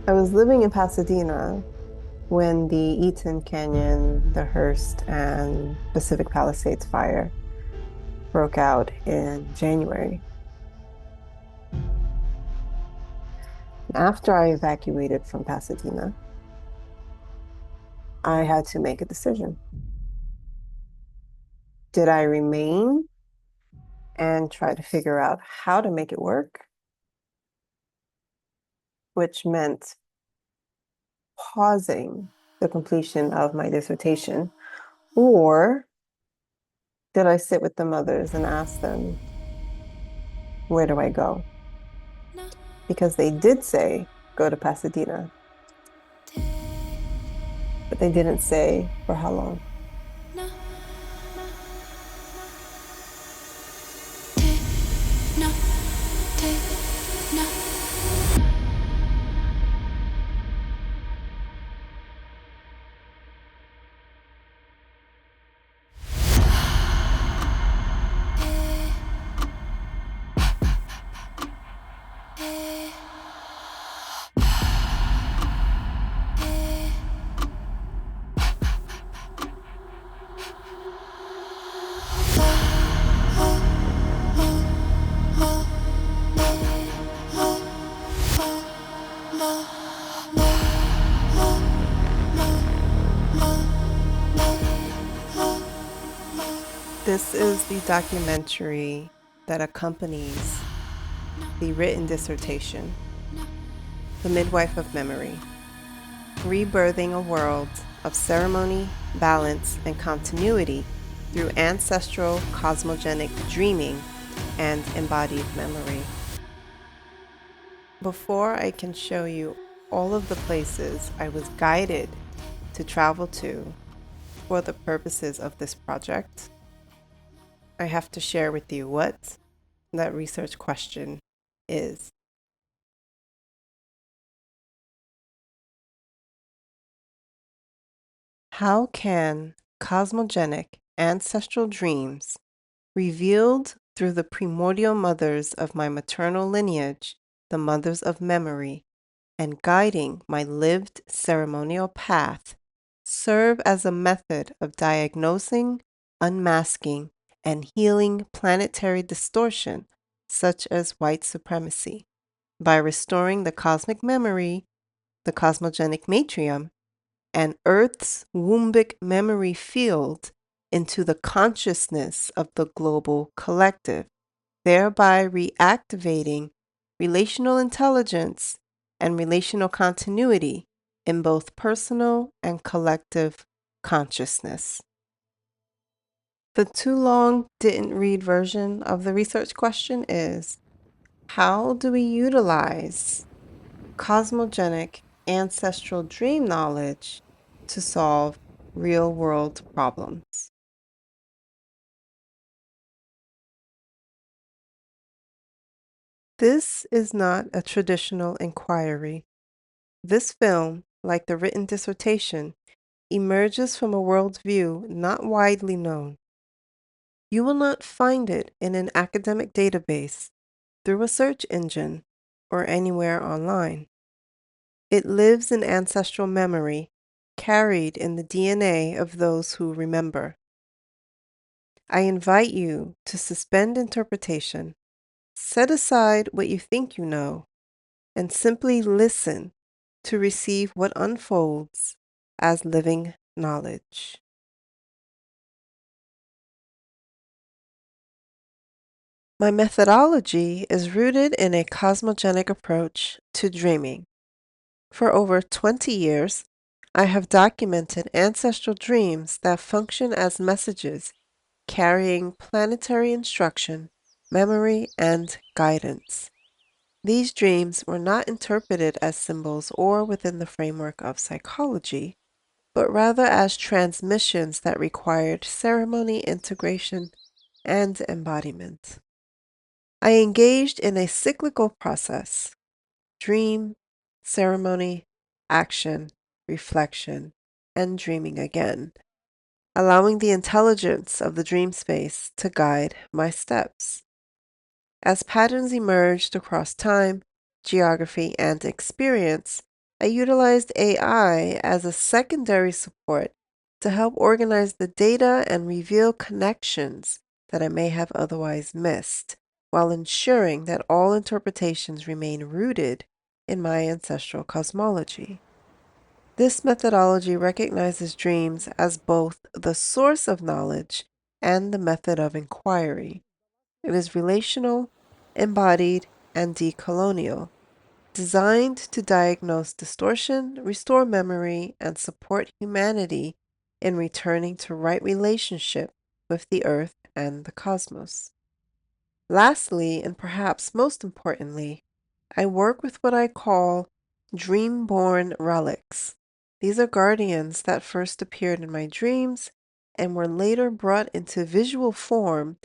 I was living in Pasadena when the Eaton Canyon, the Hearst, and Pacific Palisades fire broke out in January. After I evacuated from Pasadena, I had to make a decision. Did I remain and try to figure out how to make it work, which meant pausing the completion of my dissertation, or did I sit with the mothers and ask them, where do I go? Because they did say, go to Pasadena, but they didn't say for how long. This is the documentary that accompanies the written dissertation, The Midwife of Memory, rebirthing a world of ceremony, balance, and continuity through ancestral cosmogenic dreaming and embodied memory. Before I can show you all of the places I was guided to travel to for the purposes of this project, I have to share with you what that research question is. How can cosmogenic ancestral dreams, revealed through the primordial mothers of my maternal lineage, the mothers of memory, and guiding my lived ceremonial path, serve as a method of diagnosing, unmasking, and healing planetary distortion, such as white supremacy, by restoring the cosmic memory, the cosmogenic matrium, and Earth's wombic memory field into the consciousness of the global collective, thereby reactivating relational intelligence and relational continuity in both personal and collective consciousness. The too long didn't read version of the research question is, how do we utilize cosmogenic ancestral dream knowledge to solve real-world problems? This is not a traditional inquiry. This film, like the written dissertation, emerges from a worldview not widely known. You will not find it in an academic database, through a search engine, or anywhere online. It lives in ancestral memory, carried in the DNA of those who remember. I invite you to suspend interpretation, set aside what you think you know, and simply listen to receive what unfolds as living knowledge. My methodology is rooted in a cosmogenic approach to dreaming. For over 20 years, I have documented ancestral dreams that function as messages carrying planetary instruction, memory, and guidance. These dreams were not interpreted as symbols or within the framework of psychology, but rather as transmissions that required ceremony, integration, and embodiment. I engaged in a cyclical process: dream, ceremony, action, reflection, and dreaming again, allowing the intelligence of the dream space to guide my steps. As patterns emerged across time, geography, and experience, I utilized AI as a secondary support to help organize the data and reveal connections that I may have otherwise missed, while ensuring that all interpretations remain rooted in my ancestral cosmology. This methodology recognizes dreams as both the source of knowledge and the method of inquiry. It is relational, embodied, and decolonial, designed to diagnose distortion, restore memory, and support humanity in returning to right relationship with the earth and the cosmos. Lastly, and perhaps most importantly, I work with what I call dream-born relics. These are guardians that first appeared in my dreams and were later brought into visual form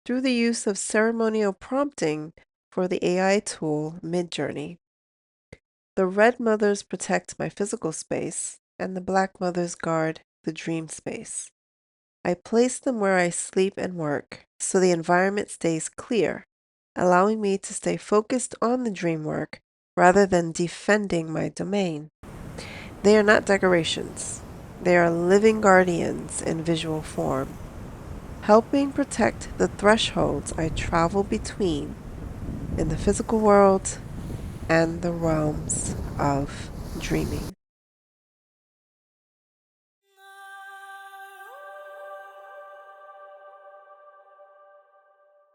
through the use of ceremonial prompting for the AI tool Midjourney. The red mothers protect my physical space, and the black mothers guard the dream space. I place them where I sleep and work so the environment stays clear, allowing me to stay focused on the dream work rather than defending my domain. They are not decorations. They are living guardians in visual form, helping protect the thresholds I travel between in the physical world and the realms of dreaming.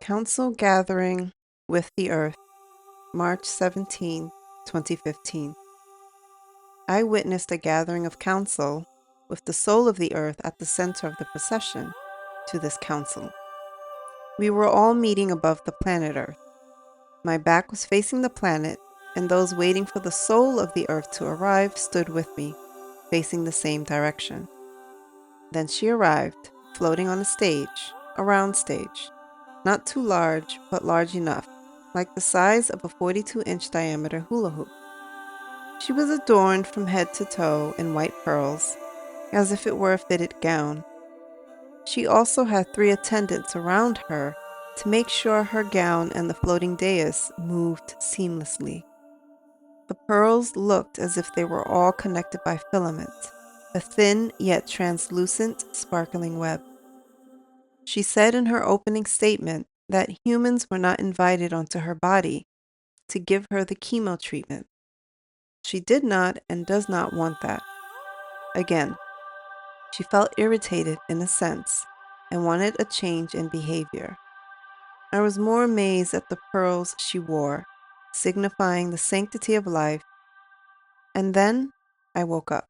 Council Gathering with the Earth, March 17, 2015. I witnessed a gathering of council with the soul of the earth at the center of the procession to this council. We were all meeting above the planet Earth. My back was facing the planet, and those waiting for the soul of the earth to arrive stood with me, facing the same direction. Then she arrived, floating on a stage, a round stage, not too large, but large enough, like the size of a 42-inch diameter hula hoop. She was adorned from head to toe in white pearls, as if it were a fitted gown. She also had 3 attendants around her to make sure her gown and the floating dais moved seamlessly. The pearls looked as if they were all connected by filament, a thin yet translucent, sparkling web. She said in her opening statement that humans were not invited onto her body to give her the chemo treatment. She did not and does not want that. Again, she felt irritated in a sense and wanted a change in behavior. I was more amazed at the pearls she wore, signifying the sanctity of life, and then I woke up.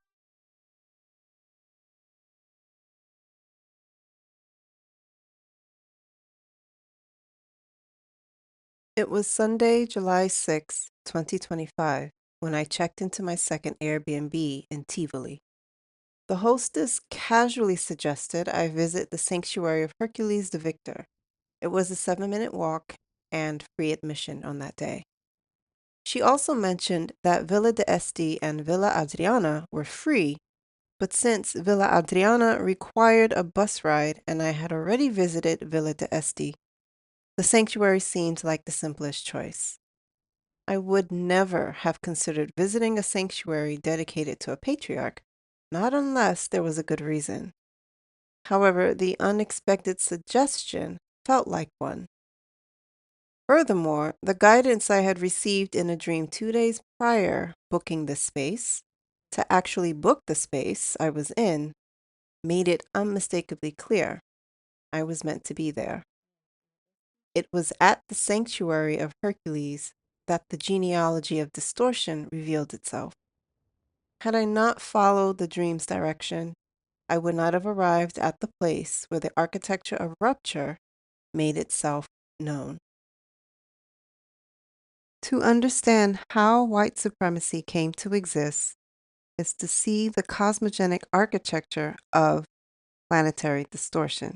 It was Sunday, July 6, 2025, when I checked into my second Airbnb in Tivoli. The hostess casually suggested I visit the sanctuary of Hercules the Victor. It was a 7-minute walk and free admission on that day. She also mentioned that Villa de Este and Villa Adriana were free, but since Villa Adriana required a bus ride and I had already visited Villa de Este, the sanctuary seemed like the simplest choice. I would never have considered visiting a sanctuary dedicated to a patriarch, not unless there was a good reason. However, the unexpected suggestion felt like one. Furthermore, the guidance I had received in a dream 2 days prior booking the space to actually book the space I was in made it unmistakably clear I was meant to be there. It was at the sanctuary of Hercules that the genealogy of distortion revealed itself. Had I not followed the dream's direction, I would not have arrived at the place where the architecture of rupture made itself known. To understand how white supremacy came to exist is to see the cosmogenic architecture of planetary distortion.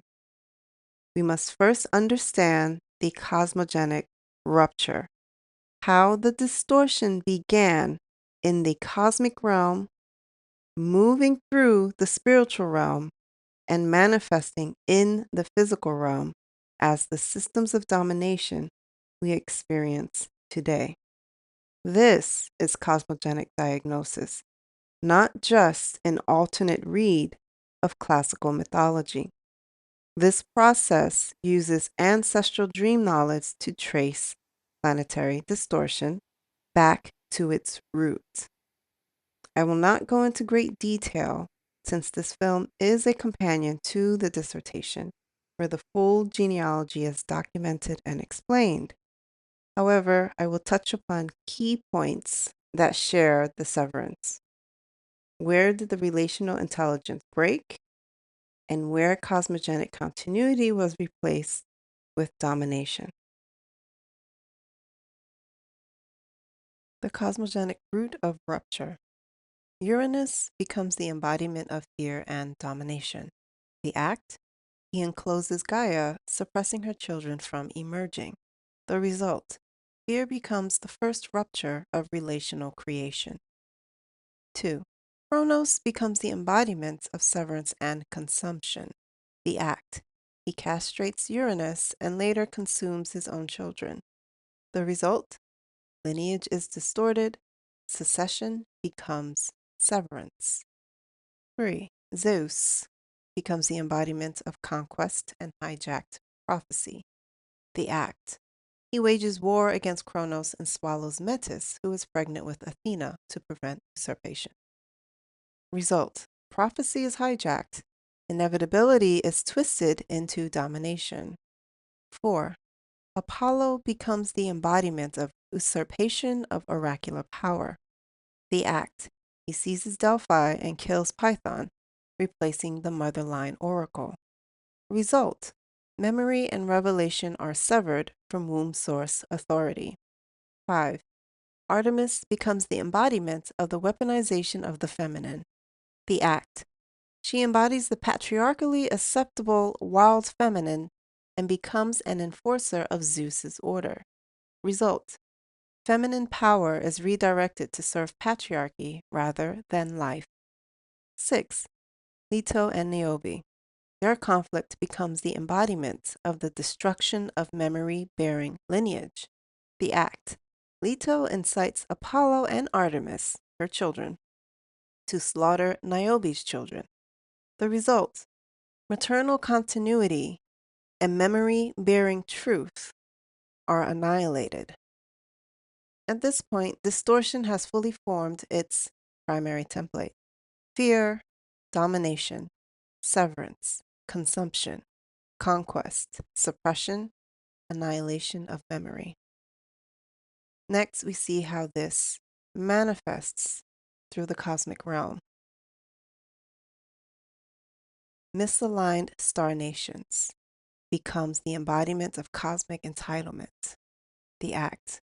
We must first understand the cosmogenic rupture, how the distortion began in the cosmic realm, moving through the spiritual realm, and manifesting in the physical realm as the systems of domination we experience today. This is cosmogenic diagnosis, not just an alternate read of classical mythology. This process uses ancestral dream knowledge to trace planetary distortion back to its root. I will not go into great detail since this film is a companion to the dissertation, where the full genealogy is documented and explained. However, I will touch upon key points that share the severance. Where did the relational intelligence break? And where cosmogenic continuity was replaced with domination. The cosmogenic root of rupture. Uranus becomes the embodiment of fear and domination. The act, he encloses Gaia, suppressing her children from emerging. The result, fear becomes the first rupture of relational creation. 2. Chronos becomes the embodiment of severance and consumption. The act, he castrates Uranus and later consumes his own children. The result, lineage is distorted, succession becomes severance. 3. Zeus becomes the embodiment of conquest and hijacked prophecy. The act, he wages war against Kronos and swallows Metis, who is pregnant with Athena, to prevent usurpation. Result, prophecy is hijacked, inevitability is twisted into domination. 4. Apollo becomes the embodiment of usurpation of oracular power. The act, he seizes Delphi and kills Python, replacing the mother line oracle. Result, memory and revelation are severed from womb source authority. 5. Artemis becomes the embodiment of the weaponization of the feminine. The act, she embodies the patriarchally acceptable wild feminine and becomes an enforcer of Zeus's order. Result, feminine power is redirected to serve patriarchy rather than life. 6. Leto and Niobe. Their conflict becomes the embodiment of the destruction of memory-bearing lineage. The act, Leto incites Apollo and Artemis, her children, to slaughter Niobe's children. The result, maternal continuity and memory-bearing truth are annihilated. At this point, distortion has fully formed its primary template: fear, domination, severance, consumption, conquest, suppression, annihilation of memory. Next, we see how this manifests through the cosmic realm. Misaligned star nations becomes the embodiment of cosmic entitlement. The act,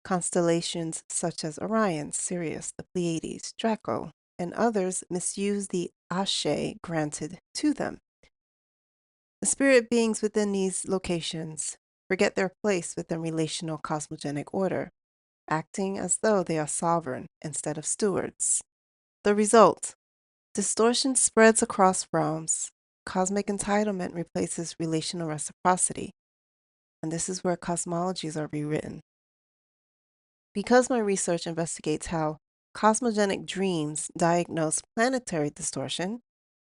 constellations such as Orion, Sirius, the Pleiades, Draco, and others misuse the ashe granted to them. The spirit beings within these locations forget their place within relational cosmogenic order, acting as though they are sovereign instead of stewards. The result, distortion spreads across realms. Cosmic entitlement replaces relational reciprocity, and this is where cosmologies are rewritten. Because my research investigates how cosmogenic dreams diagnose planetary distortion,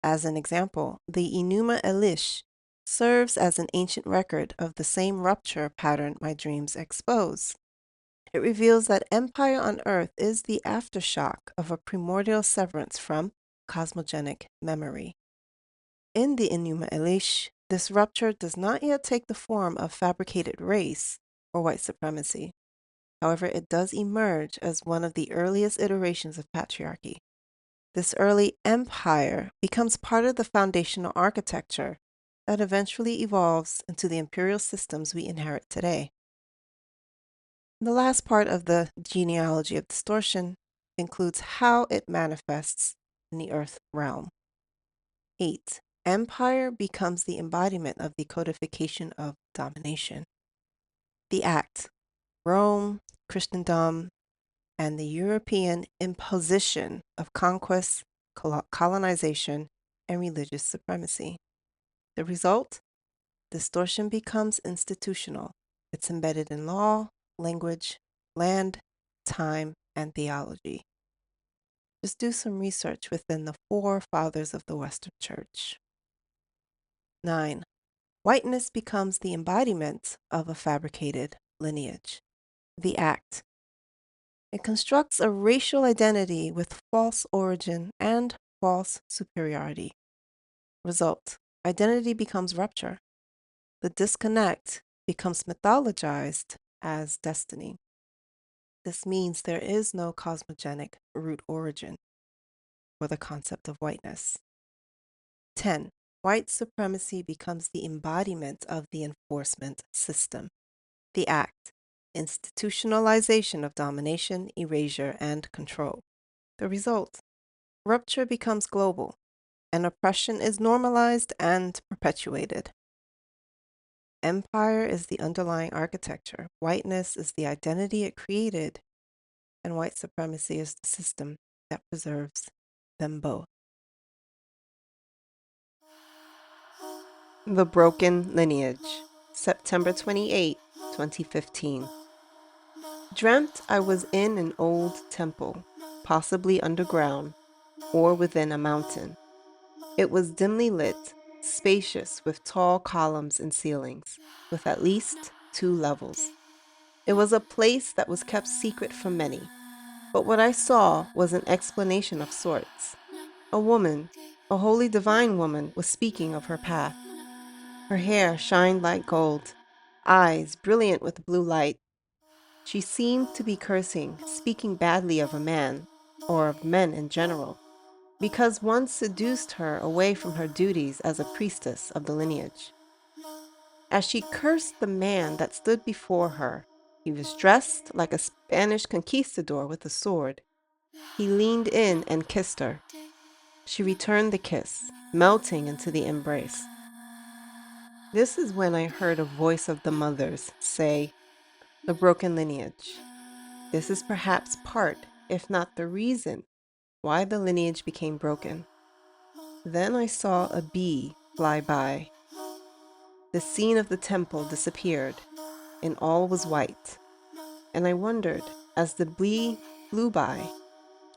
as an example, the Enuma Elish serves as an ancient record of the same rupture pattern my dreams expose. It reveals that empire on Earth is the aftershock of a primordial severance from cosmogenic memory. In the Enuma Elish, this rupture does not yet take the form of fabricated race or white supremacy. However, it does emerge as one of the earliest iterations of patriarchy. This early empire becomes part of the foundational architecture that eventually evolves into the imperial systems we inherit today. The last part of the genealogy of distortion includes how it manifests in the earth realm. 8. Empire becomes the embodiment of the codification of domination. The act, Rome, Christendom, and the European imposition of conquest, colonization, and religious supremacy. The result? Distortion becomes institutional. It's embedded in law, language, land, time, and theology. Just do some research within the four fathers of the Western Church. 9. Whiteness becomes the embodiment of a fabricated lineage. The act. It constructs a racial identity with false origin and false superiority. Result. Identity becomes rupture. The disconnect becomes mythologized as destiny. This means there is no cosmogenic root origin for the concept of whiteness. 10. White supremacy becomes the embodiment of the enforcement system. The act. Institutionalization of domination, erasure, and control. The result. Rupture becomes global, and oppression is normalized and perpetuated. Empire is the underlying architecture. Whiteness is the identity it created, and white supremacy is the system that preserves them both. The Broken Lineage, September 28, 2015. Dreamt I was in an old temple, possibly underground or within a mountain. It was dimly lit, spacious with tall columns and ceilings, with at least 2 levels. It was a place that was kept secret from many, but what I saw was an explanation of sorts. A woman, a holy divine woman, was speaking of her path. Her hair shined like gold, eyes brilliant with blue light. She seemed to be cursing, speaking badly of a man, or of men in general, because one seduced her away from her duties as a priestess of the lineage. As she cursed the man that stood before her, he was dressed like a Spanish conquistador with a sword. He leaned in and kissed her. She returned the kiss, melting into the embrace. This is when I heard a voice of the mothers say, "The broken lineage. This is perhaps part, if not the reason, why the lineage became broken." Then I saw a bee fly by. The scene of the temple disappeared, and all was white. And I wondered, as the bee flew by,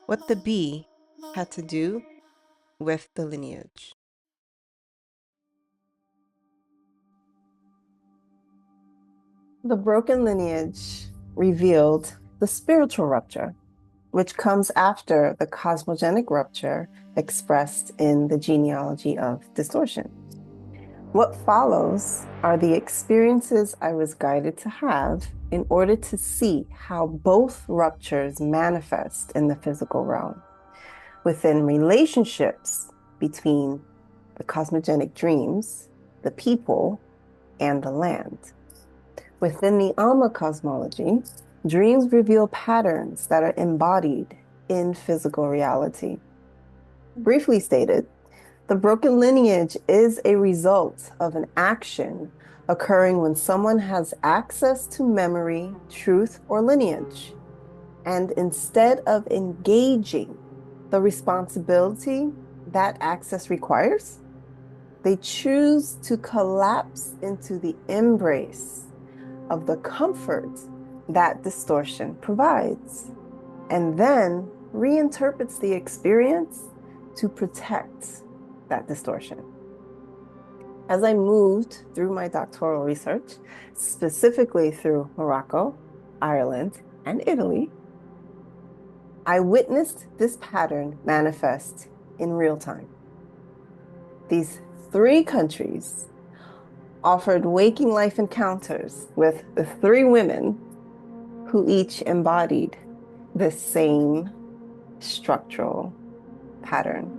what the bee had to do with the lineage. The broken lineage revealed the spiritual rupture, which comes after the cosmogenic rupture expressed in the Genealogy of Distortion. What follows are the experiences I was guided to have in order to see how both ruptures manifest in the physical realm, within relationships between the cosmogenic dreams, the people, and the land. Within the Alma cosmology, dreams reveal patterns that are embodied in physical reality. Briefly stated, the broken lineage is a result of an action occurring when someone has access to memory, truth, or lineage, and instead of engaging the responsibility that access requires, they choose to collapse into the embrace of the comfort that distortion provides, and then reinterprets the experience to protect that distortion. As I moved through my doctoral research, specifically through Morocco, Ireland, and Italy, I witnessed this pattern manifest in real time. These 3 countries offered waking life encounters with the 3 women who each embodied the same structural pattern.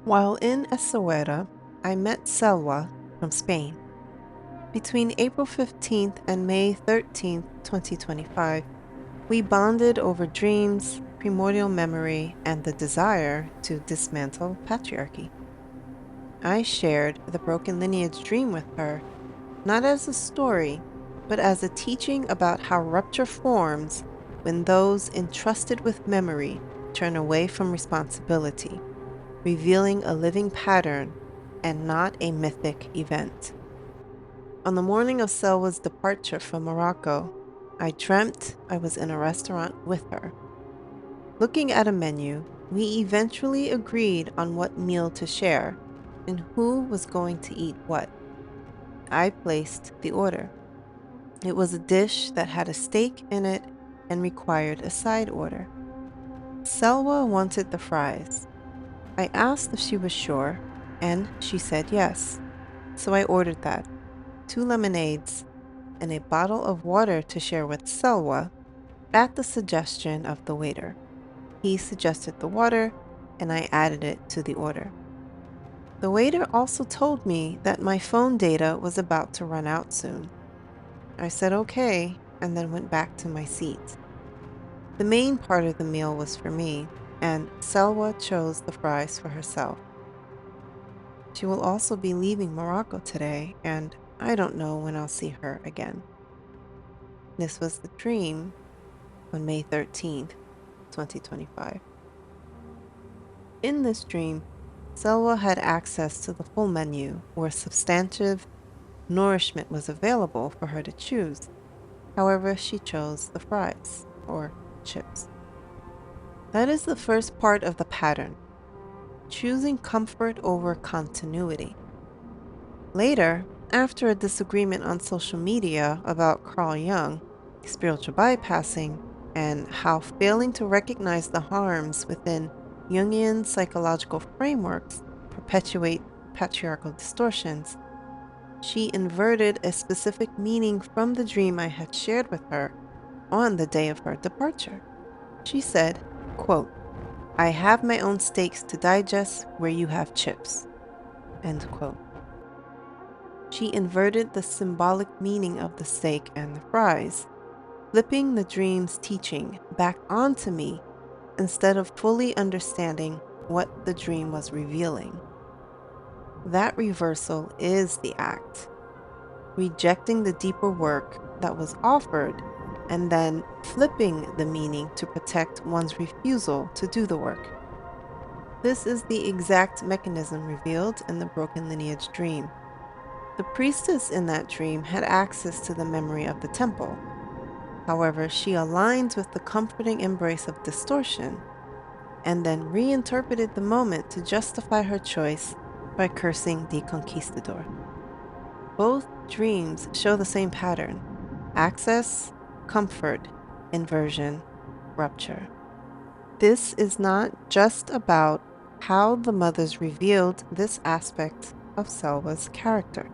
While in Essaouira, I met Selwa from Spain. Between April 15th and May 13th, 2025, we bonded over dreams, primordial memory, and the desire to dismantle patriarchy. I shared the broken lineage dream with her, not as a story, but as a teaching about how rupture forms when those entrusted with memory turn away from responsibility, revealing a living pattern and not a mythic event. On the morning of Selwa's departure from Morocco, I dreamt I was in a restaurant with her. Looking at a menu, we eventually agreed on what meal to share and who was going to eat what. I placed the order. It was a dish that had a steak in it and required a side order. Selwa wanted the fries. I asked if she was sure, and she said yes. So I ordered that, 2 lemonades, and a bottle of water to share with Selwa at the suggestion of the waiter. He suggested the water, and I added it to the order. The waiter also told me that my phone data was about to run out soon. I said okay, and then went back to my seat. The main part of the meal was for me, and Selwa chose the fries for herself. She will also be leaving Morocco today, and I don't know when I'll see her again. This was the dream on May 13th, 2025. In this dream, Selwa had access to the full menu where substantive nourishment was available for her to choose. However, she chose the fries, or chips. That is the first part of the pattern, choosing comfort over continuity. Later, after a disagreement on social media about Carl Jung, spiritual bypassing, and how failing to recognize the harms within Jungian psychological frameworks perpetuate patriarchal distortions, she inverted a specific meaning from the dream I had shared with her on the day of her departure. She said, quote, "I have my own steaks to digest where you have chips." End quote. She inverted the symbolic meaning of the steak and the fries, flipping the dream's teaching back onto me instead of fully understanding what the dream was revealing. That reversal is the act, rejecting the deeper work that was offered and then flipping the meaning to protect one's refusal to do the work. This is the exact mechanism revealed in the broken lineage dream. The priestess in that dream had access to the memory of the temple. However, she aligns with the comforting embrace of distortion and then reinterpreted the moment to justify her choice by cursing the conquistador. Both dreams show the same pattern: access, comfort, inversion, rupture. This is not just about how the mothers revealed this aspect of Selwa's character.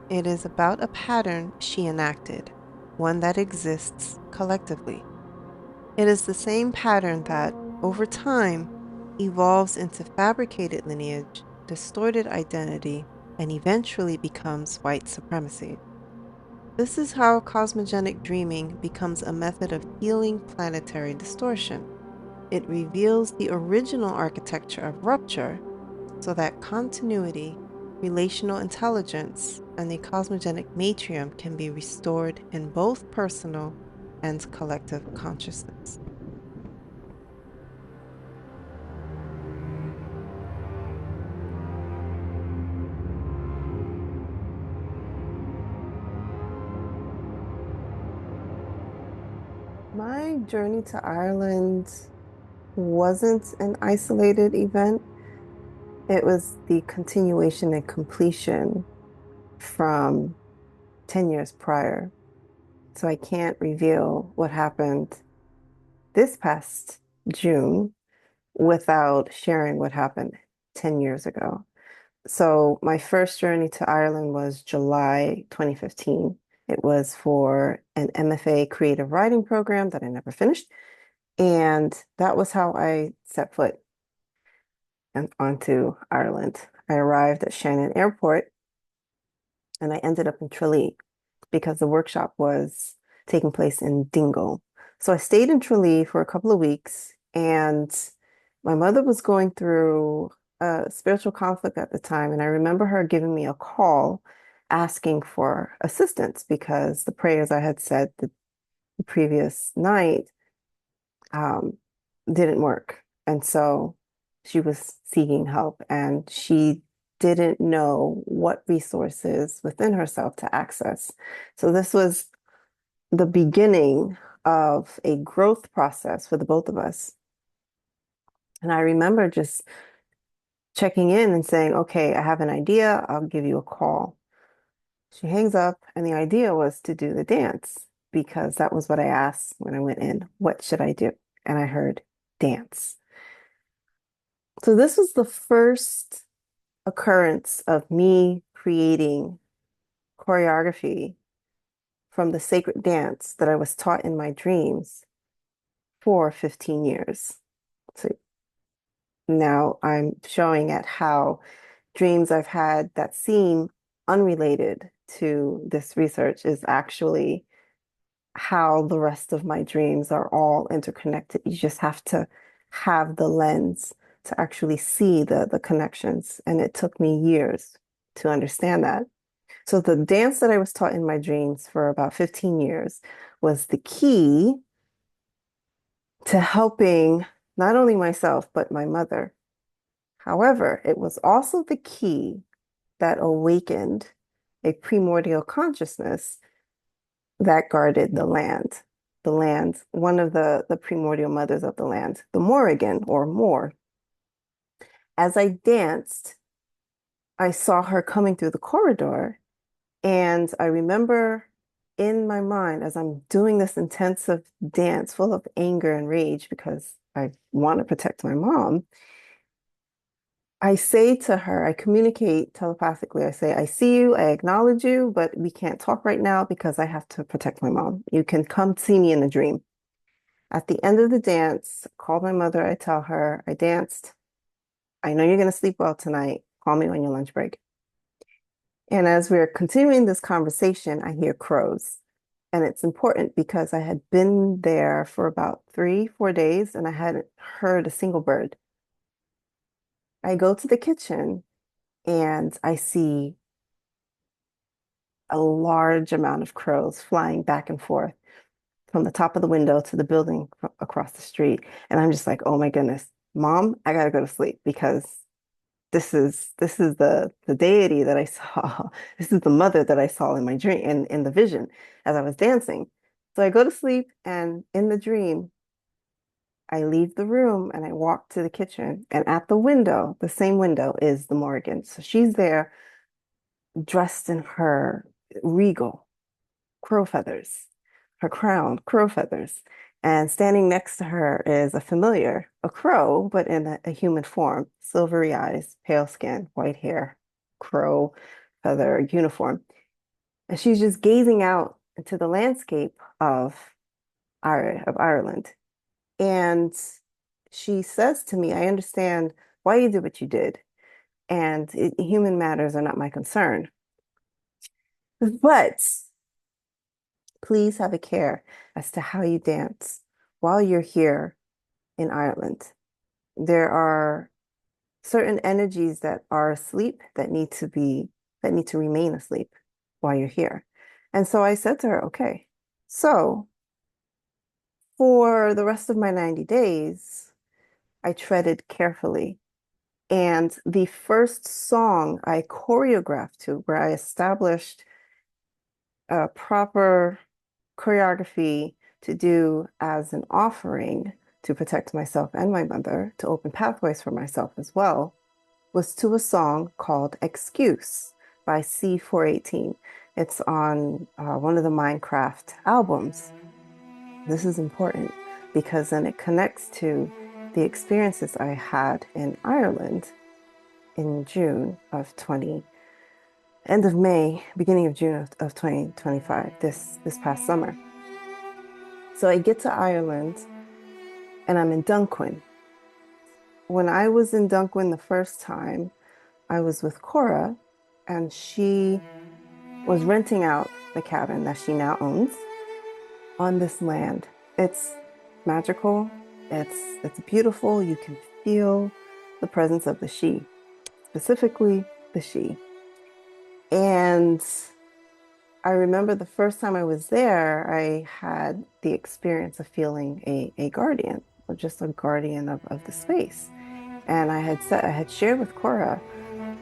It is about a pattern she enacted, one that exists collectively. It is the same pattern that, over time, evolves into fabricated lineage, distorted identity, and eventually becomes white supremacy. This is how cosmogenic dreaming becomes a method of healing planetary distortion. It reveals the original architecture of rupture so that continuity, relational intelligence, and the cosmogenic matrium can be restored in both personal and collective consciousness. My journey to Ireland wasn't an isolated event. It was the continuation and completion from 10 years prior. So I can't reveal what happened this past June without sharing what happened 10 years ago. So my first journey to Ireland was July 2015. It was for an MFA creative writing program that I never finished. And that was how I set foot onto Ireland. I arrived at Shannon Airport and I ended up in Tralee because the workshop was taking place in Dingle. So I stayed in Tralee for a couple of weeks, and my mother was going through a spiritual conflict at the time, and I remember her giving me a call asking for assistance because the prayers I had said the previous night um, didn't work. And so she was seeking help and she didn't know what resources within herself to access. So this was the beginning of a growth process for the both of us. And I remember just checking in and saying, okay, I have an idea. I'll give you a call. She hangs up, and the idea was to do the dance because that was what I asked when I went in. What should I do? And I heard dance. So this was the first occurrence of me creating choreography from the sacred dance that I was taught in my dreams for 15 years. So now I'm showing at how dreams I've had that seem unrelated to this research is actually how the rest of my dreams are all interconnected. You just have to have the lens to actually see the connections. And it took me years to understand that. So the dance that I was taught in my dreams for about 15 years was the key to helping not only myself, but my mother. However, it was also the key that awakened a primordial consciousness that guarded the land. The land, one of the primordial mothers of the land, the Morrigan or Moor. As I danced, I saw her coming through the corridor, and I remember in my mind as I'm doing this intensive dance full of anger and rage because I want to protect my mom, I say to her, I communicate telepathically. I say, I see you, I acknowledge you, but we can't talk right now because I have to protect my mom. You can come see me in a dream. At the end of the dance, called my mother. I tell her, I danced. I know you're going to sleep well tonight. Call me on your lunch break. And as we're continuing this conversation, I hear crows. And it's important because I had been there for about 3, 4 days and I hadn't heard a single bird. I go to the kitchen and I see a large amount of crows flying back and forth from the top of the window to the building across the street. And I'm just like, oh my goodness, Mom, I gotta go to sleep because this is the deity that I saw. This is the mother that I saw in my dream in the vision as I was dancing. So I go to sleep and in the dream, I leave the room and I walk to the kitchen. And at the window, the same window, is the Morrigan. So she's there dressed in her regal crow feathers, her crown, crow feathers. And standing next to her is a familiar, a crow, but in a human form, silvery eyes, pale skin, white hair, crow feather uniform. And she's just gazing out into the landscape of Ireland. And she says to me, I understand why you did what you did. And human matters are not my concern. But please have a care as to how you dance while you're here in Ireland. There are certain energies that are asleep that need to remain asleep while you're here. And so I said to her, okay, so for the rest of my 90 days, I treaded carefully. And the first song I choreographed to, where I established a proper choreography to do as an offering to protect myself and my mother, to open pathways for myself as well, was to a song called Excuse by C418. It's on one of the Minecraft albums. This is important because then it connects to the experiences I had in Ireland in June of 20, end of May, beginning of June of 2025, this past summer. So I get to Ireland and I'm in Dunquin. When I was in Dunquin the first time, I was with Cora and she was renting out the cabin that she now owns on this land. It's magical. It's beautiful. You can feel the presence of the she, specifically the she. And I remember the first time I was there, I had the experience of feeling a guardian, or just a guardian of the space. And I had shared with Cora,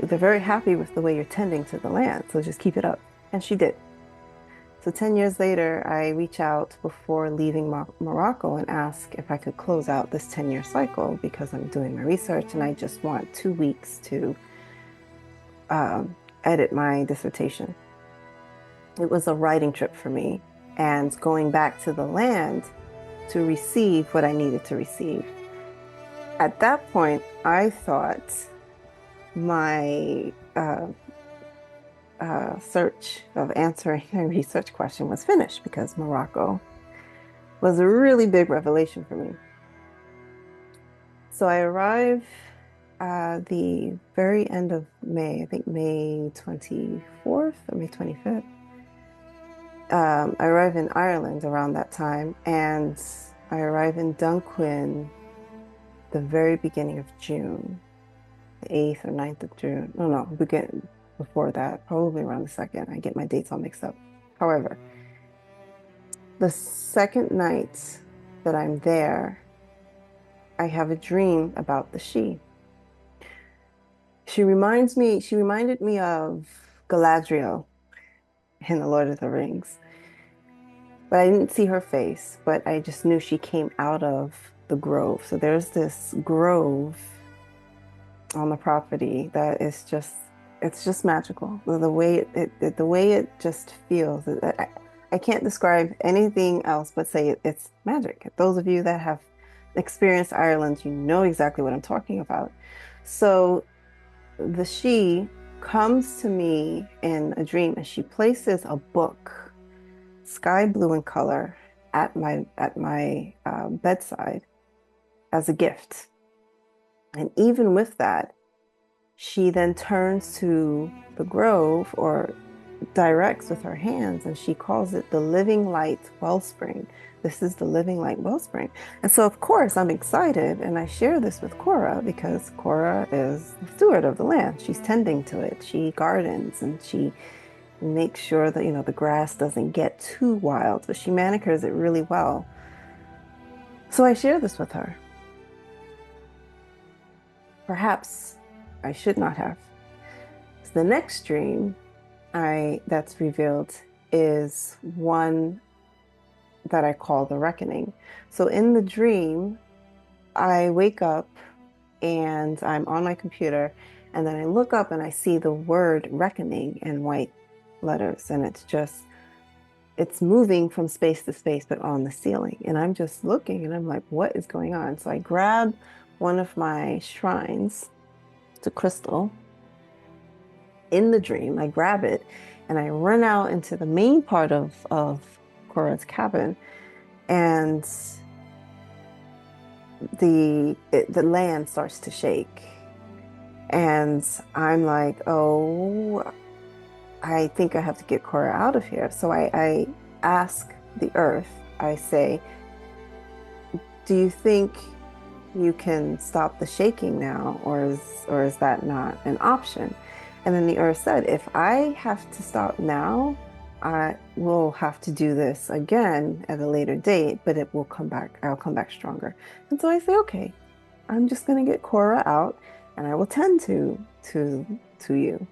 they're very happy with the way you're tending to the land, so just keep it up. And she did. So 10 years later, I reach out before leaving Morocco and ask if I could close out this 10-year cycle because I'm doing my research and I just want 2 weeks to um, edit my dissertation. It was a writing trip for me and going back to the land to receive what I needed to receive. At that point, I thought my search of answering my research question was finished because Morocco was a really big revelation for me. So I arrive the very end of May, I think May 24th or May 25th. I arrive in Ireland around that time, and I arrive in Dunquin the very beginning of June, the 8th or 9th of June. No, no, begin before that, probably around the 2nd. I get my dates all mixed up. However, the second night that I'm there, I have a dream about the she. She reminded me of Galadriel in The Lord of the Rings. But I didn't see her face, but I just knew she came out of the grove. So there's this grove on the property that is just, it's just magical. The way the way it just feels. I can't describe anything else but say it's magic. Those of you that have experienced Ireland, you know exactly what I'm talking about. So the she comes to me in a dream and she places a book, sky blue in color, at my bedside as a gift. And even with that, she then turns to the grove or directs with her hands and she calls it the living light wellspring. This is the living light wellspring. And so, of course, I'm excited and I share this with Cora because Cora is the steward of the land. She's tending to it. She gardens and she makes sure that, the grass doesn't get too wild, but she manicures it really well. So I share this with her. Perhaps I should not have. So the next dream that's revealed is one that I call the reckoning. So in the dream, I wake up and I'm on my computer, and then I look up and I see the word reckoning in white letters, and it's moving from space to space, but on the ceiling. And I'm just looking and I'm like, what is going on? So I grab one of my shrines, it's a crystal in the dream. I grab it and I run out into the main part of Cora's cabin, and the land starts to shake. And I'm like, oh, I think I have to get Cora out of here. So I ask the earth, I say, do you think you can stop the shaking now, or is that not an option? And then the earth said, if I have to stop now, I will have to do this again at a later date, but it will come back. I'll come back stronger. And so I say, okay, I'm just going to get Cora out and I will tend to you.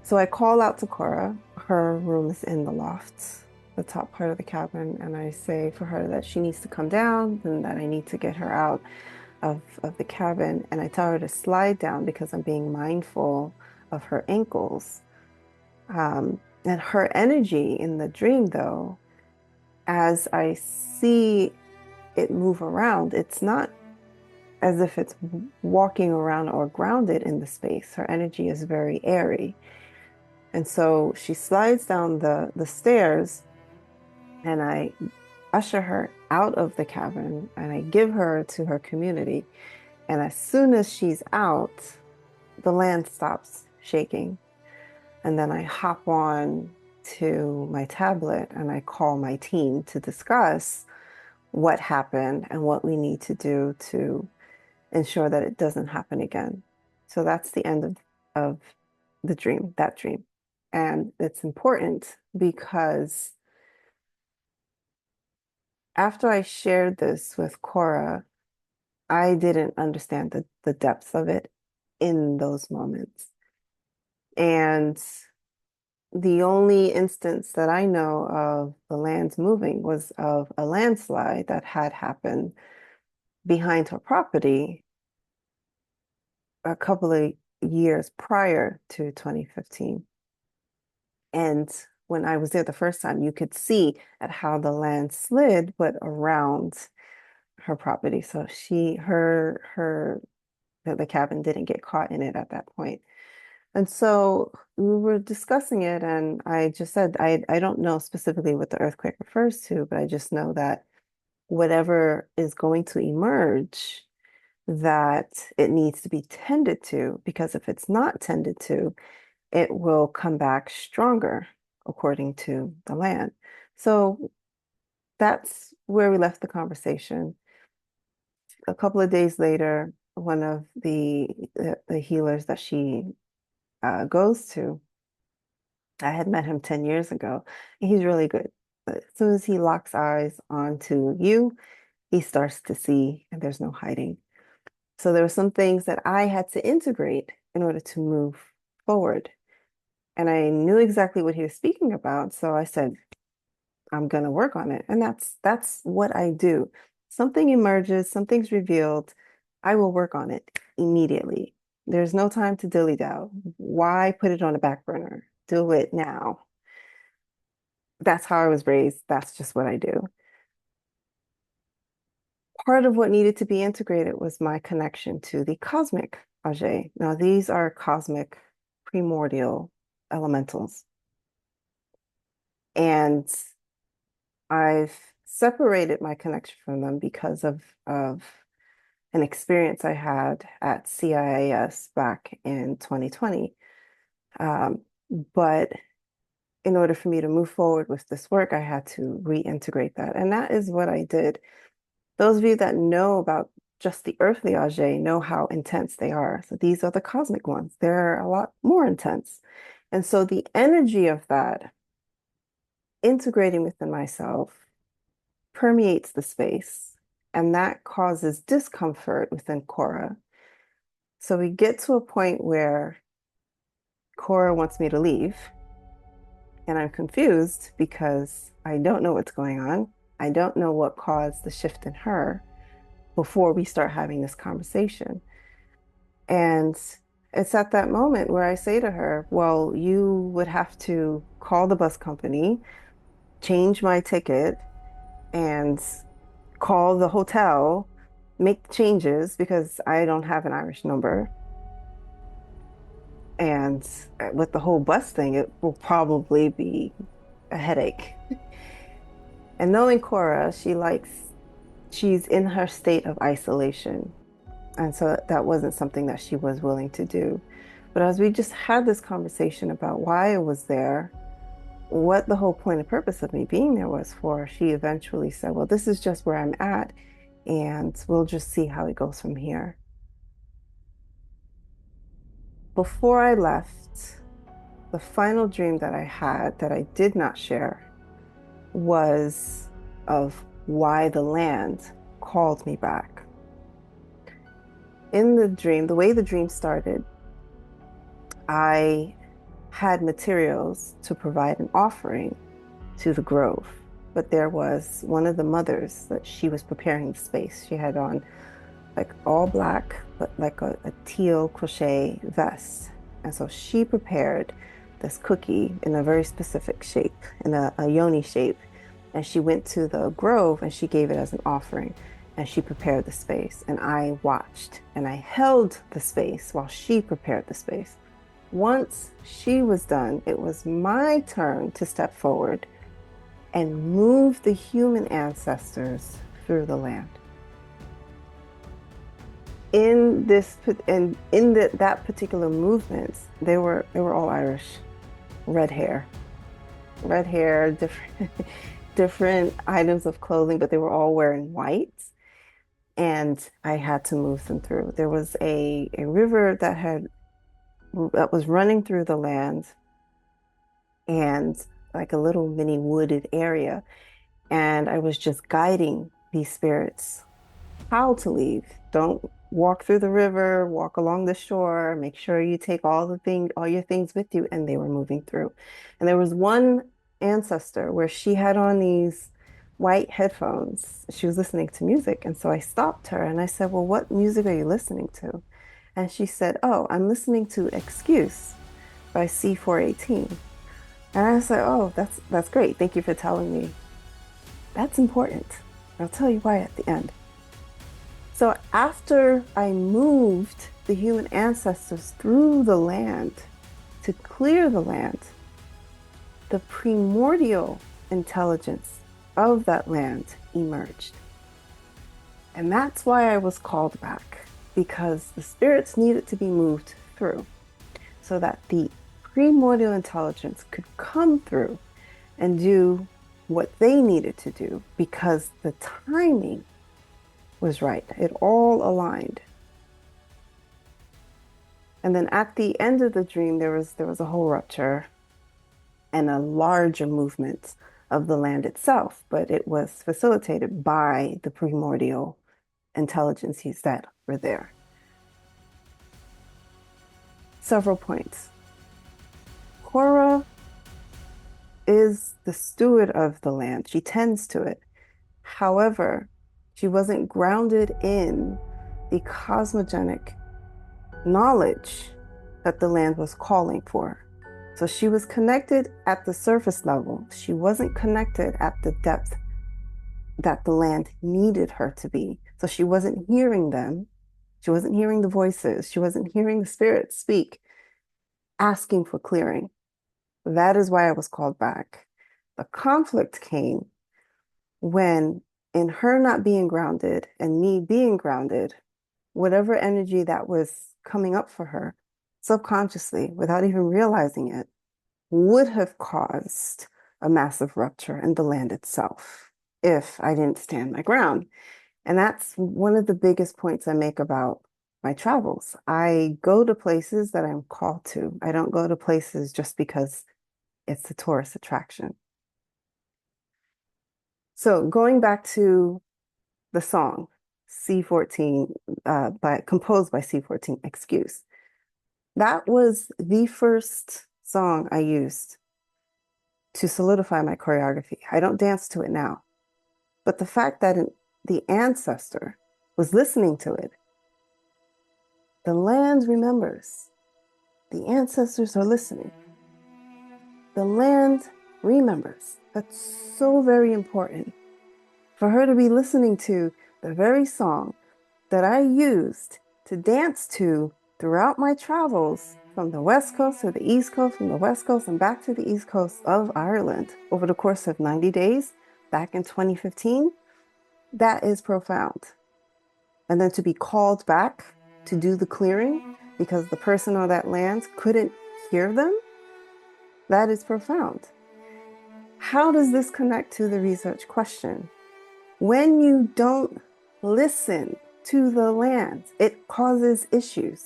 So I call out to Cora. Her room is in the loft, the top part of the cabin, and I say for her that she needs to come down and that I need to get her out of the cabin. And I tell her to slide down because I'm being mindful of her ankles. And her energy in the dream, though, as I see it move around, it's not as if it's walking around or grounded in the space. Her energy is very airy. And so she slides down the stairs and I usher her out of the cabin and I give her to her community. And as soon as she's out, the land stops shaking. And then I hop on to my tablet and I call my team to discuss what happened and what we need to do to ensure that it doesn't happen again. So that's the end of that dream. And it's important because after I shared this with Cora, I didn't understand the depths of it in those moments. And the only instance that I know of the lands moving was of a landslide that had happened behind her property a couple of years prior to 2015. And when I was there the first time, you could see at how the land slid, but around her property. So the cabin didn't get caught in it at that point. And so we were discussing it, and I just said, I don't know specifically what the earthquake refers to, but I just know that whatever is going to emerge, that it needs to be tended to, because if it's not tended to, it will come back stronger, according to the land. So that's where we left the conversation. A couple of days later, one of the healers that she goes to, I had met him 10 years ago. He's really good. But as soon as he locks eyes onto you, he starts to see, and there's no hiding. So there were some things that I had to integrate in order to move forward. And I knew exactly what he was speaking about. So I said, I'm going to work on it. And that's what I do. Something emerges, something's revealed, I will work on it immediately. There's no time to dilly-dally. Why put it on a back burner? Do it now. That's how I was raised. That's just what I do. Part of what needed to be integrated was my connection to the cosmic Age. Now, these are cosmic primordial elementals. And I've separated my connection from them because of an experience I had at CIIS back in 2020. Um, but in order for me to move forward with this work, I had to reintegrate that. And that is what I did. Those of you that know about just the earthly Age know how intense they are. So these are the cosmic ones. They're a lot more intense. And so the energy of that integrating within myself permeates the space, and that causes discomfort within Cora. So we get to a point where Cora wants me to leave, and I'm confused because I don't know what's going on. I don't know what caused the shift in her before we start having this conversation. And it's at that moment where I say to her, well, you would have to call the bus company, change my ticket, and call the hotel, make changes because I don't have an Irish number. And with the whole bus thing, it will probably be a headache. And knowing Cora, she's in her state of isolation. And so that wasn't something that she was willing to do. But as we just had this conversation about why I was there, what the whole point and purpose of me being there was for, she eventually said, well, this is just where I'm at, and we'll just see how it goes from here. Before I left, the final dream that I had that I did not share was of why the land called me back. In the dream, the way the dream started, I had materials to provide an offering to the grove, but there was one of the mothers that she was preparing the space. She had on like all black, but like a teal crochet vest. And so she prepared this cookie in a very specific shape, in a yoni shape. And she went to the grove and she gave it as an offering. And she prepared the space. And I watched and I held the space while she prepared the space. Once she was done, it was my turn to step forward and move the human ancestors through the land. In that particular movement, they were all Irish, red hair, different different items of clothing, but they were all wearing white. And I had to move them through. There was a river that had that was running through the land and like a little mini wooded area. And I was just guiding these spirits how to leave. Don't walk through the river, walk along the shore, make sure you take all your things with you. And they were moving through. And there was one ancestor where she had on these white headphones. She was listening to music. And so I stopped her and I said, well, what music are you listening to? And she said, oh, I'm listening to Excuse by C418. And I said, oh, that's great. Thank you for telling me. That's important. I'll tell you why at the end. So after I moved the human ancestors through the land to clear the land, the primordial intelligence of that land emerged. And that's why I was called back, because the spirits needed to be moved through so that the primordial intelligence could come through and do what they needed to do, because the timing was right. It all aligned. And then at the end of the dream, there was a whole rupture and a larger movement of the land itself, but it was facilitated by the primordial intelligences that were there. Several points. Cora is the steward of the land. She tends to it. However, she wasn't grounded in the cosmogenic knowledge that the land was calling for. So she was connected at the surface level. She wasn't connected at the depth that the land needed her to be. So she wasn't hearing them. She wasn't hearing the voices. She wasn't hearing the spirits speak, asking for clearing. That is why I was called back. The conflict came when, in her not being grounded and me being grounded, whatever energy that was coming up for her subconsciously, without even realizing it, would have caused a massive rupture in the land itself if I didn't stand my ground. And that's one of the biggest points I make about my travels. I go to places that I'm called to. I don't go to places just because it's a tourist attraction. So going back to the song, C14, composed by C14, Excuse. That was the first song I used to solidify my choreography. I don't dance to it now. But the fact that the ancestor was listening to it, the land remembers. The ancestors are listening. The land remembers. That's so very important. For her to be listening to the very song that I used to dance to throughout my travels from the West Coast to the East Coast, from the West Coast and back to the East Coast of Ireland over the course of 90 days back in 2015, that is profound. And then to be called back to do the clearing because the person on that land couldn't hear them, that is profound. How does this connect to the research question? When you don't listen to the land, it causes issues.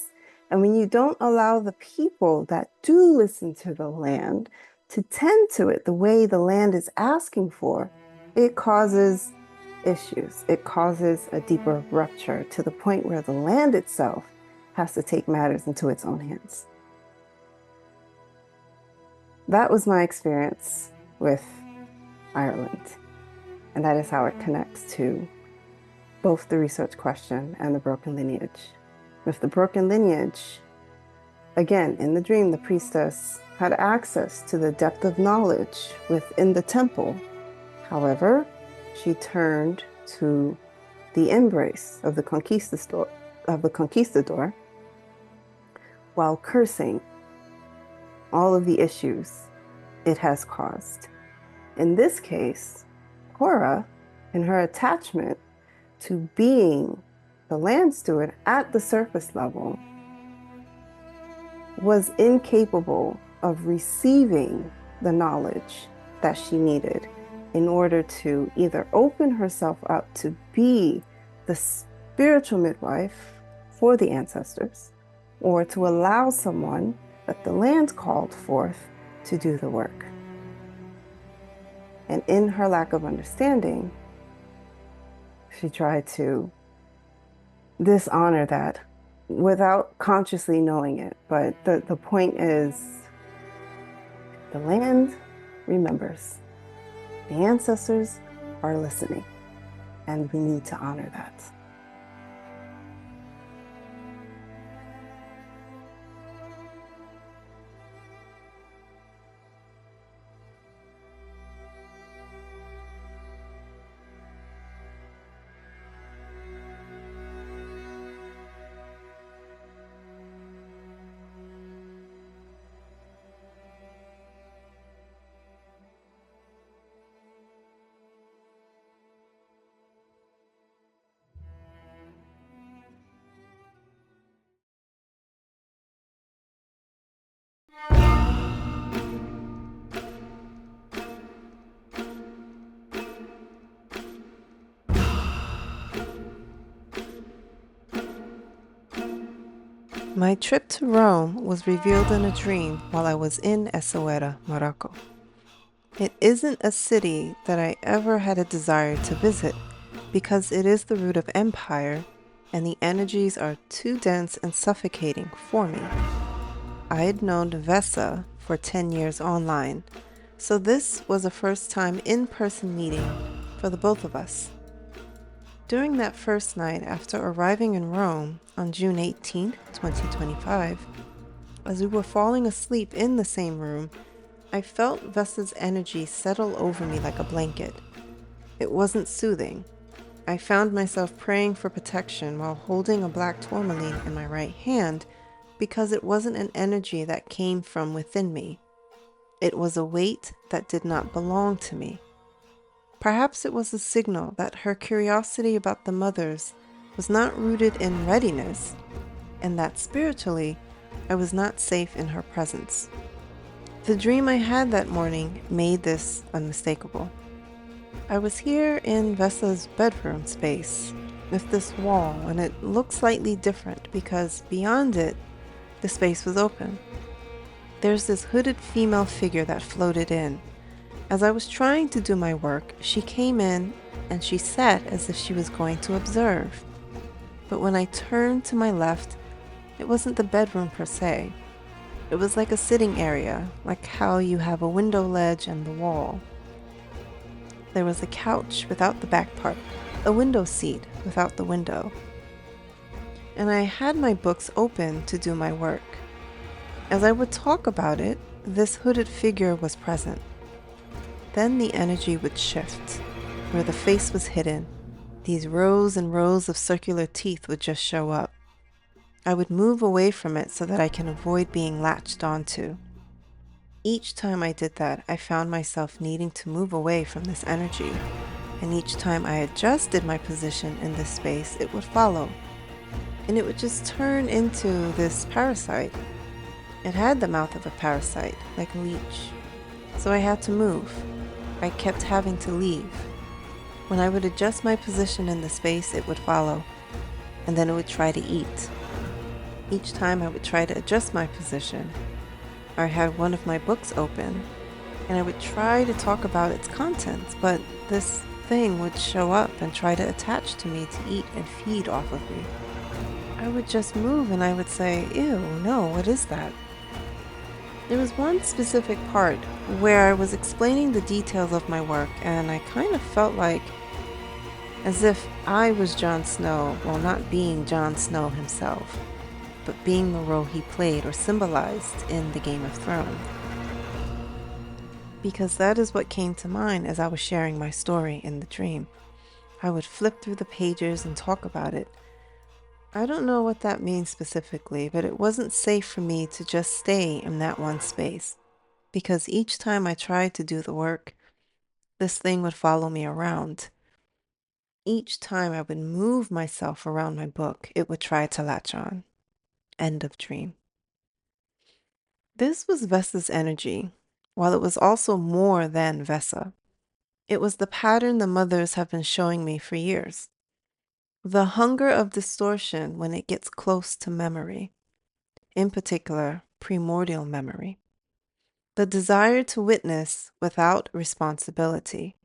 And when you don't allow the people that do listen to the land to tend to it the way the land is asking for, it causes issues. It causes a deeper rupture to the point where the land itself has to take matters into its own hands. That was my experience with Ireland. And that is how it connects to both the research question and the broken lineage. With the broken lineage, again, in the dream, the priestess had access to the depth of knowledge within the temple. However, she turned to the embrace of the conquistador while cursing all of the issues it has caused. In this case, Cora, in her attachment to being the land steward at the surface level, was incapable of receiving the knowledge that she needed in order to either open herself up to be the spiritual midwife for the ancestors, or to allow someone that the land called forth to do the work. And in her lack of understanding, she tried to dishonor that without consciously knowing it. But the point is, the land remembers. The ancestors are listening, and we need to honor that. My trip to Rome was revealed in a dream while I was in Essaouira, Morocco. It isn't a city that I ever had a desire to visit because it is the root of empire and the energies are too dense and suffocating for me. I had known Vesa for 10 years online, so this was a first time in-person meeting for the both of us. During that first night after arriving in Rome on June 18, 2025, as we were falling asleep in the same room, I felt Vesa's energy settle over me like a blanket. It wasn't soothing. I found myself praying for protection while holding a black tourmaline in my right hand because it wasn't an energy that came from within me. It was a weight that did not belong to me. Perhaps it was a signal that her curiosity about the mothers was not rooted in readiness, and that spiritually, I was not safe in her presence. The dream I had that morning made this unmistakable. I was here in Vesa's bedroom space with this wall, and it looked slightly different because beyond it, the space was open. There's this hooded female figure that floated in. As I was trying to do my work, she came in and she sat as if she was going to observe. But when I turned to my left, it wasn't the bedroom per se. It was like a sitting area, like how you have a window ledge and the wall. There was a couch without the back part, a window seat without the window. And I had my books open to do my work. As I would talk about it, this hooded figure was present. Then the energy would shift. Where the face was hidden, these rows and rows of circular teeth would just show up. I would move away from it so that I can avoid being latched onto. Each time I did that, I found myself needing to move away from this energy. And each time I adjusted my position in this space, it would follow. And it would just turn into this parasite. It had the mouth of a parasite, like a leech. So I had to move. I kept having to leave. When I would adjust my position in the space, it would follow, and then it would try to eat. Each time I would try to adjust my position, I had one of my books open, and I would try to talk about its contents, but this thing would show up and try to attach to me to eat and feed off of me. I would just move and I would say, ew, no, what is that? There was one specific part where I was explaining the details of my work, and I kind of felt like as if I was Jon Snow, while not being Jon Snow himself, but being the role he played or symbolized in the Game of Thrones. Because that is what came to mind as I was sharing my story in the dream. I would flip through the pages and talk about it. I don't know what that means specifically, but it wasn't safe for me to just stay in that one space, because each time I tried to do the work, this thing would follow me around. Each time I would move myself around my book, it would try to latch on. End of dream. This was Vesa's energy, while it was also more than Vesa. It was the pattern the mothers have been showing me for years. The hunger of distortion when it gets close to memory. in particular, primordial memory. The desire to witness without responsibility,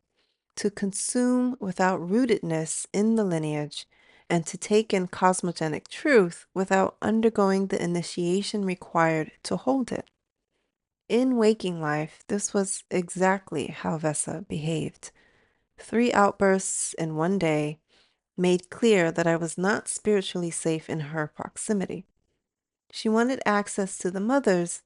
to consume without rootedness in the lineage, and to take in cosmogenic truth without undergoing the initiation required to hold it. In waking life, this was exactly how Vesa behaved. 3 outbursts in one day made clear that I was not spiritually safe in her proximity. She wanted access to the mothers,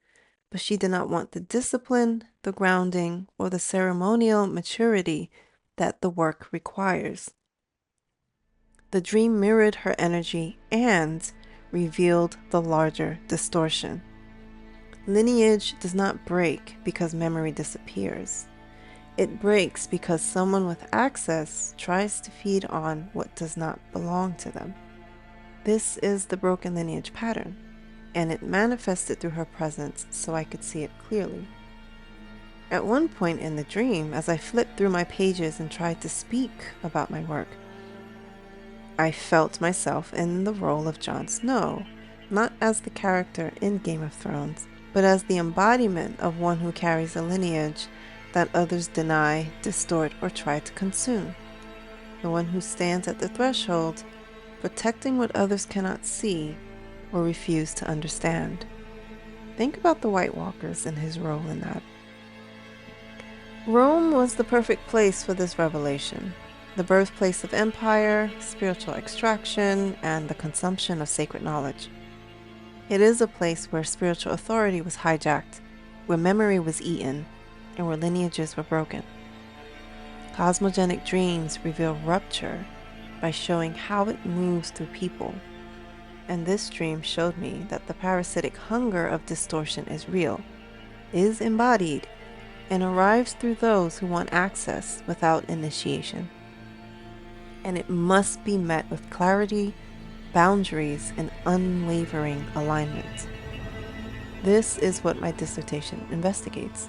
but she did not want the discipline, the grounding, or the ceremonial maturity that the work requires. The dream mirrored her energy and revealed the larger distortion. Lineage does not break because memory disappears. It breaks because someone with access tries to feed on what does not belong to them. This is the broken lineage pattern, and it manifested through her presence so I could see it clearly. At one point in the dream, as I flipped through my pages and tried to speak about my work, I felt myself in the role of Jon Snow, not as the character in Game of Thrones, but as the embodiment of one who carries a lineage that others deny, distort, or try to consume. The one who stands at the threshold, protecting what others cannot see or refuse to understand. Think about the White Walkers and his role in that. Rome was the perfect place for this revelation, the birthplace of empire, spiritual extraction, and the consumption of sacred knowledge. It is a place where spiritual authority was hijacked, where memory was eaten, and where lineages were broken. Cosmogenic dreams reveal rupture by showing how it moves through people. And this dream showed me that the parasitic hunger of distortion is real, is embodied, and arrives through those who want access without initiation. And it must be met with clarity, boundaries, and unwavering alignment. This is what my dissertation investigates.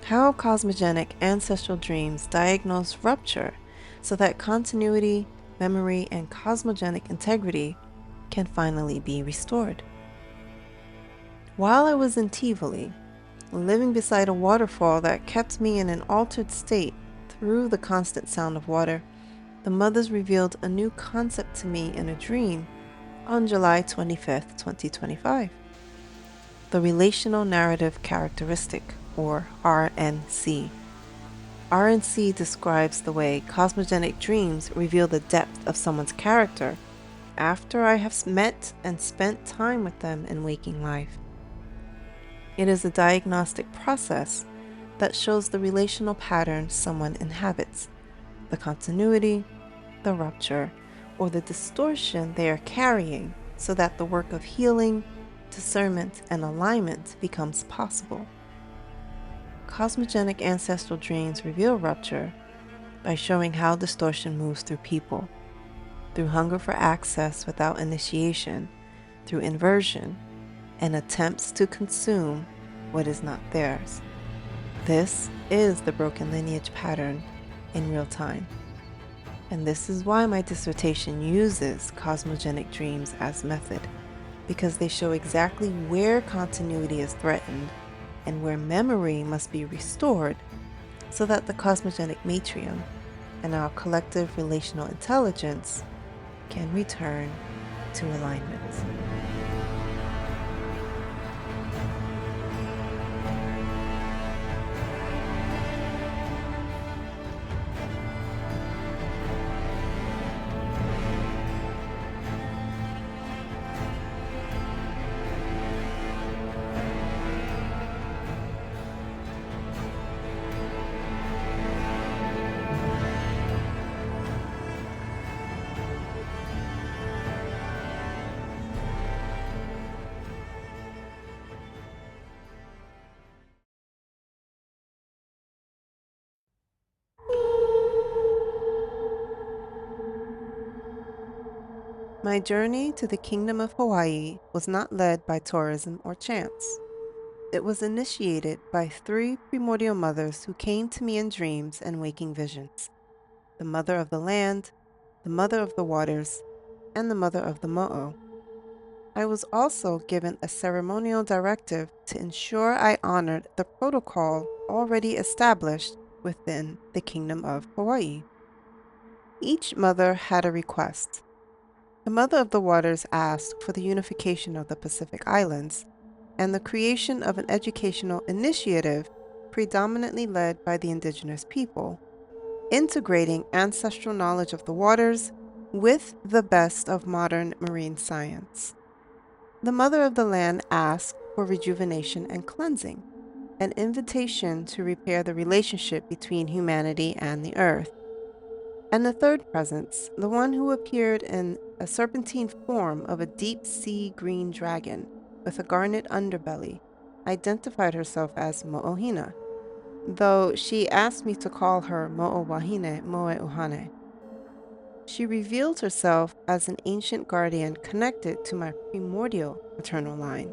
How cosmogenic ancestral dreams diagnose rupture so that continuity, memory, and cosmogenic integrity can finally be restored. While I was in Tivoli, living beside a waterfall that kept me in an altered state through the constant sound of water, the mothers revealed a new concept to me in a dream on July 25th, 2025. The Relational Narrative Characteristic, or RNC. RNC describes the way cosmogenic dreams reveal the depth of someone's character after I have met and spent time with them in waking life. It is a diagnostic process that shows the relational patterns someone inhabits, the continuity, the rupture, or the distortion they are carrying so that the work of healing, discernment, and alignment becomes possible. Cosmogenic ancestral dreams reveal rupture by showing how distortion moves through people, through hunger for access without initiation, through inversion, and attempts to consume what is not theirs. This is the broken lineage pattern in real time. And this is why my dissertation uses cosmogenic dreams as method, because they show exactly where continuity is threatened and where memory must be restored so that the cosmogenic matrium and our collective relational intelligence can return to alignment. My journey to the Kingdom of Hawai'i was not led by tourism or chance. It was initiated by 3 primordial mothers who came to me in dreams and waking visions: the mother of the land, the mother of the waters, and the mother of the mo'o. I was also given a ceremonial directive to ensure I honored the protocol already established within the Kingdom of Hawai'i. Each mother had a request. The Mother of the Waters asked for the unification of the Pacific Islands and the creation of an educational initiative predominantly led by the indigenous people, integrating ancestral knowledge of the waters with the best of modern marine science. The Mother of the Land asked for rejuvenation and cleansing, an invitation to repair the relationship between humanity and the earth. And the third presence, the one who appeared in a serpentine form of a deep sea green dragon with a garnet underbelly, identified herself as Mo'ohina, though she asked me to call her Mo'owahine Moe'uhane. She revealed herself as an ancient guardian connected to my primordial maternal line,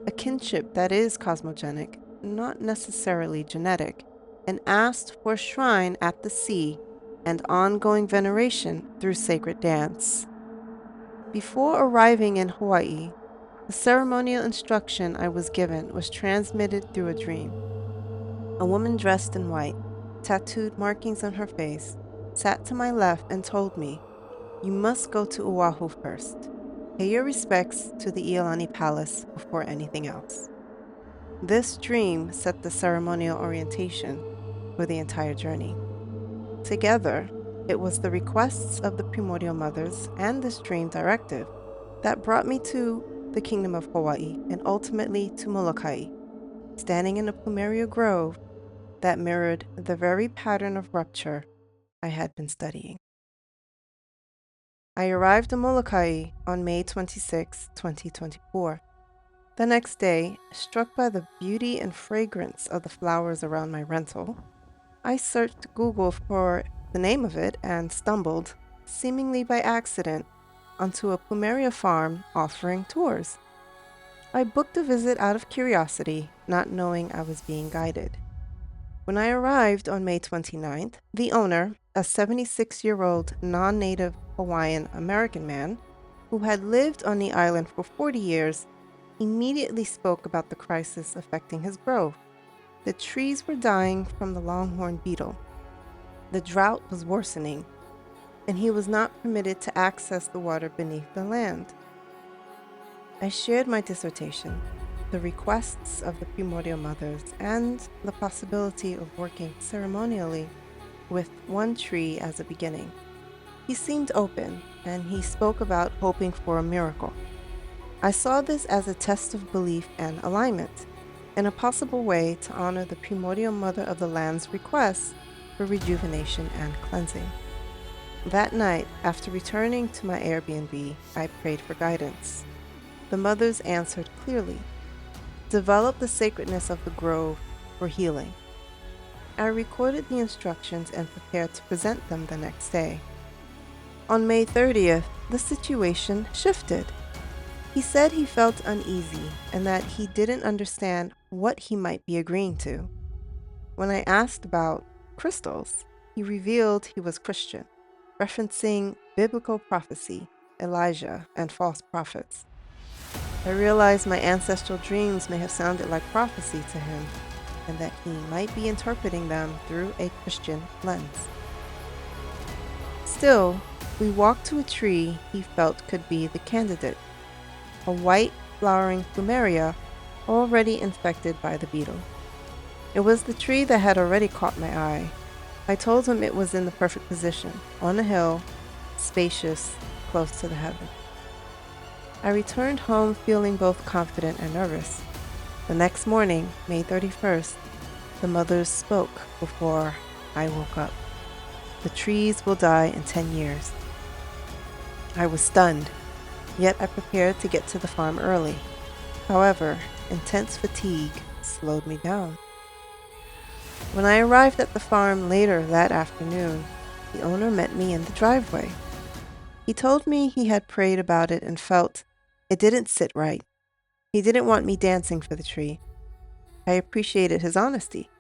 a kinship that is cosmogenic, not necessarily genetic, and asked for a shrine at the sea and ongoing veneration through sacred dance. Before arriving in Hawaii, the ceremonial instruction I was given was transmitted through a dream. A woman dressed in white, tattooed markings on her face, sat to my left and told me, "You must go to Oahu first. Pay your respects to the Iolani Palace before anything else." This dream set the ceremonial orientation for the entire journey. Together, it was the requests of the primordial mothers and this dream directive that brought me to the Kingdom of Hawaii and ultimately to Moloka'i, standing in a plumeria grove that mirrored the very pattern of rupture I had been studying. I arrived in Moloka'i on May 26, 2024. The next day, struck by the beauty and fragrance of the flowers around my rental, I searched Google for the name of it and stumbled, seemingly by accident, onto a plumeria farm offering tours. I booked a visit out of curiosity, not knowing I was being guided. When I arrived on May 29th, the owner, a 76-year-old non-native Hawaiian American man who had lived on the island for 40 years, immediately spoke about the crisis affecting his grove. The trees were dying from the longhorn beetle. The drought was worsening, and he was not permitted to access the water beneath the land. I shared my dissertation, the requests of the primordial mothers, and the possibility of working ceremonially with one tree as a beginning. He seemed open, and he spoke about hoping for a miracle. I saw this as a test of belief and alignment, and a possible way to honor the primordial mother of the land's requests for rejuvenation and cleansing. That night, after returning to my Airbnb, I prayed for guidance. The mothers answered clearly. Develop the sacredness of the grove for healing. I recorded the instructions and prepared to present them the next day. On May 30th, the situation shifted. He said he felt uneasy and that he didn't understand what he might be agreeing to. When I asked about crystals, he revealed he was Christian, referencing biblical prophecy, Elijah, and false prophets. I realized my ancestral dreams may have sounded like prophecy to him, and that he might be interpreting them through a Christian lens. Still, we walked to a tree he felt could be the candidate, a white flowering plumeria already infected by the beetle. It was the tree that had already caught my eye. I told him it was in the perfect position, on a hill, spacious, close to the heaven. I returned home feeling both confident and nervous. The next morning, May 31st, the mothers spoke before I woke up. The trees will die in 10 years. I was stunned, yet I prepared to get to the farm early. However, intense fatigue slowed me down. When I arrived at the farm later that afternoon, the owner met me in the driveway. He told me he had prayed about it and felt it didn't sit right. He didn't want me dancing for the tree. I appreciated his honesty.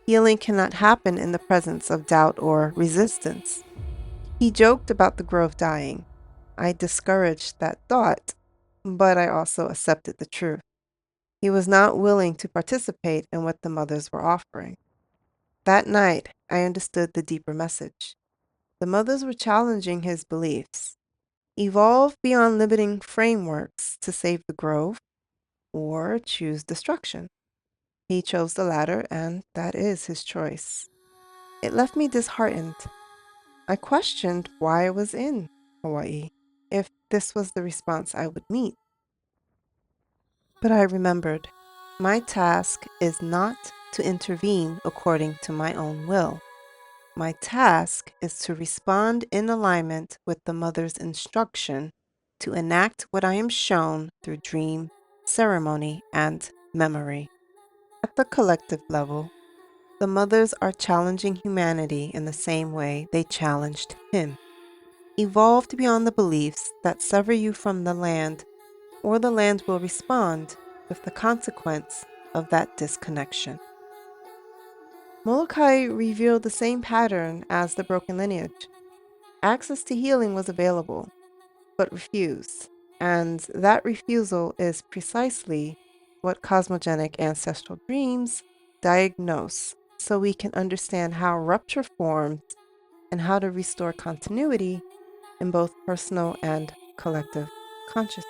Healing cannot happen in the presence of doubt or resistance. He joked about the grove dying. I discouraged that thought, but I also accepted the truth. He was not willing to participate in what the mothers were offering. That night, I understood the deeper message. The mothers were challenging his beliefs. Evolve beyond limiting frameworks to save the grove or choose destruction. He chose the latter, and that is his choice. It left me disheartened. I questioned why I was in Hawaii, if this was the response I would meet. But I remembered, my task is not to intervene according to my own will. My task is to respond in alignment with the mother's instruction to enact what I am shown through dream, ceremony, and memory. At the collective level, the mothers are challenging humanity in the same way they challenged him. Evolved beyond the beliefs that sever you from the land, or the land will respond with the consequence of that disconnection. Moloka'i revealed the same pattern as the broken lineage. Access to healing was available, but refused, and that refusal is precisely what cosmogenic ancestral dreams diagnose, so we can understand how rupture forms and how to restore continuity in both personal and collective consciousness.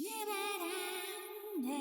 Shiverande.